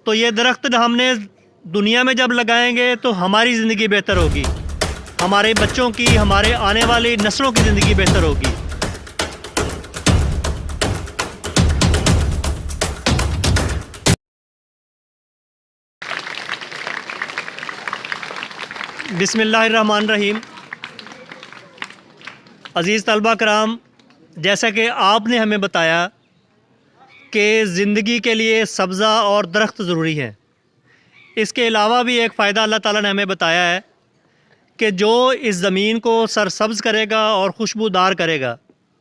تو یہ درخت ہم نے دنیا میں جب لگائیں گے تو ہماری زندگی بہتر ہوگی، ہمارے بچوں کی، ہمارے آنے والی نسلوں کی زندگی بہتر ہوگی۔ بسم اللہ الرحمن الرحیم۔ عزیز طلبہ کرام، جیسا کہ آپ نے ہمیں بتایا کہ زندگی کے لیے سبزہ اور درخت ضروری ہے، اس کے علاوہ بھی ایک فائدہ اللہ تعالیٰ نے ہمیں بتایا ہے کہ جو اس زمین کو سرسبز کرے گا اور خوشبودار کرے گا،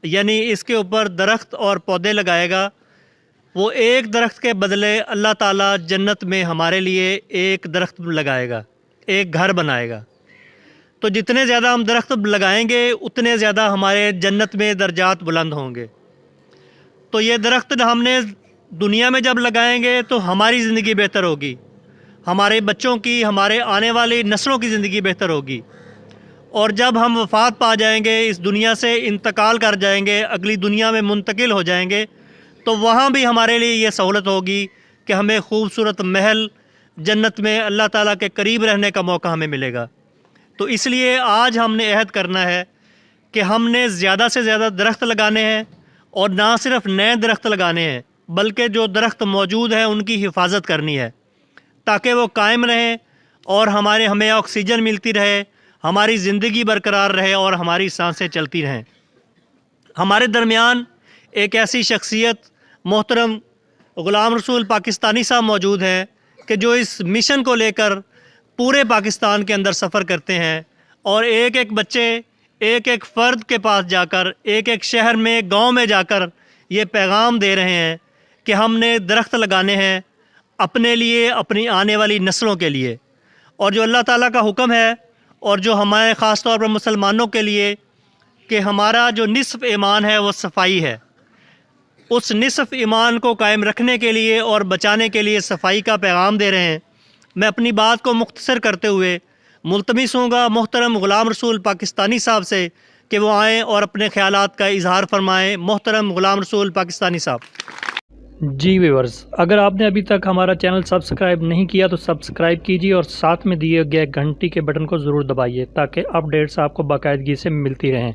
یعنی اس کے اوپر درخت اور پودے لگائے گا، وہ ایک درخت کے بدلے اللہ تعالیٰ جنت میں ہمارے لیے ایک درخت لگائے گا، ایک گھر بنائے گا۔ تو جتنے زیادہ ہم درخت لگائیں گے اتنے زیادہ ہمارے جنت میں درجات بلند ہوں گے۔ تو یہ درخت ہم نے دنیا میں جب لگائیں گے تو ہماری زندگی بہتر ہوگی، ہمارے بچوں کی، ہمارے آنے والی نسلوں کی زندگی بہتر ہوگی۔ اور جب ہم وفات پا جائیں گے، اس دنیا سے انتقال کر جائیں گے، اگلی دنیا میں منتقل ہو جائیں گے، تو وہاں بھی ہمارے لیے یہ سہولت ہوگی کہ ہمیں خوبصورت محل جنت میں اللہ تعالیٰ کے قریب رہنے کا موقع ہمیں ملے گا۔ تو اس لیے آج ہم نے عہد کرنا ہے کہ ہم نے زیادہ سے زیادہ درخت لگانے ہیں، اور نہ صرف نئے درخت لگانے ہیں بلکہ جو درخت موجود ہیں ان کی حفاظت کرنی ہے تاکہ وہ قائم رہیں اور ہمیں آکسیجن ملتی رہے، ہماری زندگی برقرار رہے اور ہماری سانسیں چلتی رہیں۔ ہمارے درمیان ایک ایسی شخصیت محترم غلام رسول پاکستانی صاحب موجود ہیں کہ جو اس مشن کو لے کر پورے پاکستان کے اندر سفر کرتے ہیں، اور ایک ایک بچے، ایک ایک فرد کے پاس جا کر، ایک ایک شہر میں، گاؤں میں جا کر یہ پیغام دے رہے ہیں کہ ہم نے درخت لگانے ہیں اپنے لیے، اپنی آنے والی نسلوں کے لیے۔ اور جو اللہ تعالیٰ کا حکم ہے، اور جو ہمارے خاص طور پر مسلمانوں کے لیے کہ ہمارا جو نصف ایمان ہے وہ صفائی ہے، اس نصف ایمان کو قائم رکھنے کے لیے اور بچانے کے لیے صفائی کا پیغام دے رہے ہیں۔ میں اپنی بات کو مختصر کرتے ہوئے ملتمس ہوں گا محترم غلام رسول پاکستانی صاحب سے کہ وہ آئیں اور اپنے خیالات کا اظہار فرمائیں۔ محترم غلام رسول پاکستانی صاحب۔ جی ویورز، اگر آپ نے ابھی تک ہمارا چینل سبسکرائب نہیں کیا تو سبسکرائب کیجیے اور ساتھ میں دیے گئے گھنٹی کے بٹن کو ضرور دبائیے تاکہ اپڈیٹس آپ کو باقاعدگی سے ملتی رہیں۔